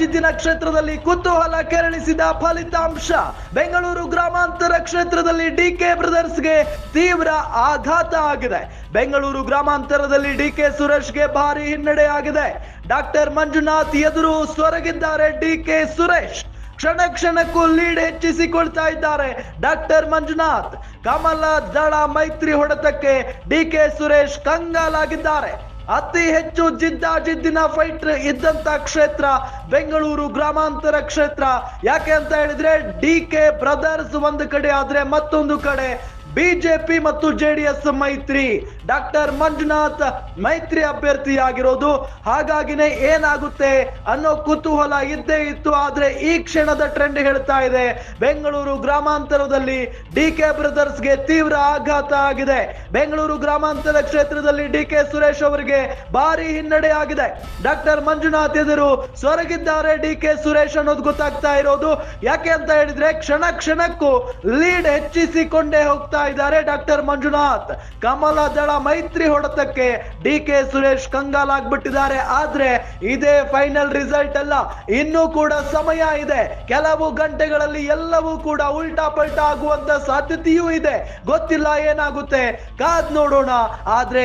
ಜಿದ್ದಿನ ಕ್ಷೇತ್ರದಲ್ಲಿ ಕುತೂಹಲ ಕೆರಳಿಸಿದ ಫಲಿತಾಂಶ. ಬೆಂಗಳೂರು ಗ್ರಾಮಾಂತರ ಕ್ಷೇತ್ರದಲ್ಲಿ ಡಿಕೆ ಬ್ರದರ್ಸ್ಗೆ ತೀವ್ರ ಆಘಾತ ಆಗಿದೆ. ಬೆಂಗಳೂರು ಗ್ರಾಮಾಂತರದಲ್ಲಿ ಡಿಕೆ ಸುರೇಶ್ಗೆ ಭಾರಿ ಹಿನ್ನಡೆ ಆಗಿದೆ. ಡಾಕ್ಟರ್ ಮಂಜುನಾಥ್ ಎದುರು ಸೊರಗಿದ್ದಾರೆ ಡಿಕೆ ಸುರೇಶ್. ಕ್ಷಣ ಕ್ಷಣಕ್ಕೂ ಲೀಡ್ ಹೆಚ್ಚಿಸಿಕೊಳ್ತಾ ಇದ್ದಾರೆ ಡಾಕ್ಟರ್ ಮಂಜುನಾಥ್. ಕಮಲ ದಳ ಮೈತ್ರಿ ಹೊಡೆತಕ್ಕೆ ಡಿಕೆ ಸುರೇಶ್ ಕಂಗಾಲಾಗಿದ್ದಾರೆ. ಅತಿ ಹೆಚ್ಚು ಜಿದ್ದಿನ ಫೈಟ್ ಇದ್ದಂತ ಕ್ಷೇತ್ರ ಬೆಂಗಳೂರು ಗ್ರಾಮಾಂತರ ಕ್ಷೇತ್ರ. ಯಾಕೆ ಅಂತ ಹೇಳಿದ್ರೆ ಡಿಕೆ ಬ್ರದರ್ಸ್ ಒಂದು ಕಡೆ ಆದ್ರೆ ಮತ್ತೊಂದು ಕಡೆ ಬಿಜೆಪಿ ಮತ್ತು ಜೆಡಿಎಸ್ ಮೈತ್ರಿ. ಡಾಕ್ಟರ್ ಮಂಜುನಾಥ್ ಮೈತ್ರಿ ಅಭ್ಯರ್ಥಿಯಾಗಿರೋದು. ಹಾಗಾಗಿನೇ ಏನಾಗುತ್ತೆ ಅನ್ನೋ ಕುತೂಹಲ ಇದ್ದೇ ಇತ್ತು. ಆದ್ರೆ ಈ ಕ್ಷಣದ ಟ್ರೆಂಡ್ ಹೇಳ್ತಾ ಇದೆ ಬೆಂಗಳೂರು ಗ್ರಾಮಾಂತರದಲ್ಲಿ ಡಿಕೆ ಬ್ರದರ್ಸ್ಗೆ ತೀವ್ರ ಆಘಾತ ಆಗಿದೆ. ಬೆಂಗಳೂರು ಗ್ರಾಮಾಂತರ ಕ್ಷೇತ್ರದಲ್ಲಿ ಡಿಕೆ ಸುರೇಶ್ ಅವರಿಗೆ ಭಾರಿ ಹಿನ್ನಡೆ ಆಗಿದೆ. ಡಾಕ್ಟರ್ ಮಂಜುನಾಥ್ ಎದುರು ಸೊರಗಿದ್ದಾರೆ ಡಿಕೆ ಸುರೇಶ್ ಅನ್ನೋದು ಗೊತ್ತಾಗ್ತಾ ಇರೋದು. ಯಾಕೆ ಅಂತ ಹೇಳಿದ್ರೆ ಕ್ಷಣ ಕ್ಷಣಕ್ಕೂ ಲೀಡ್ ಹೆಚ್ಚಿಸಿಕೊಂಡೇ ಹೋಗ್ತಾ ಇದ್ದಾರೆ ಡಾಕ್ಟರ್ ಮಂಜುನಾಥ್. ಕಮಲ ದಳ ಮೈತ್ರಿ ಹೊಡೆತಕ್ಕೆ ಡಿಕೆ ಸುರೇಶ್ ಕಂಗಾಲಾಗ್ಬಿಟ್ಟಿದ್ದಾರೆ. ಆದ್ರೆ ಇದೇ ಫೈನಲ್ ರಿಸಲ್ಟ್ ಅಲ್ಲ, ಇನ್ನೂ ಕೂಡ ಸಮಯ ಇದೆ. ಕೆಲವು ಗಂಟೆಗಳಲ್ಲಿ ಎಲ್ಲವೂ ಕೂಡ ಉಲ್ಟಾ ಪಲ್ಟಾ ಆಗುವಂತ ಸಾಧ್ಯತೆಯೂ ಇದೆ. ಗೊತ್ತಿಲ್ಲ ಏನಾಗುತ್ತೆ, ಕಾದ್ ನೋಡೋಣ. ಆದ್ರೆ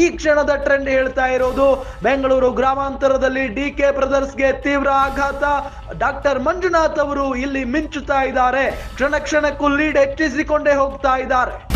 ಈ ಕ್ಷಣದ ಟ್ರೆಂಡ್ ಹೇಳ್ತಾ ಇರೋದು ಬೆಂಗಳೂರು ಗ್ರಾಮಾಂತರದಲ್ಲಿ ಡಿಕೆ ಬ್ರದರ್ಸ್ಗೆ ತೀವ್ರ ಆಘಾತ. ಡಾಕ್ಟರ್ ಮಂಜುನಾಥ್ ಅವರು ಇಲ್ಲಿ ಮಿಂಚುತ್ತಾ ಇದ್ದಾರೆ. ಕ್ಷಣ ಕ್ಷಣಕ್ಕೂ ಲೀಡ್ ಹೆಚ್ಚಿಸಿಕೊಂಡೇ ಹೋಗ್ತಾ ಇದ್ದಾರೆ.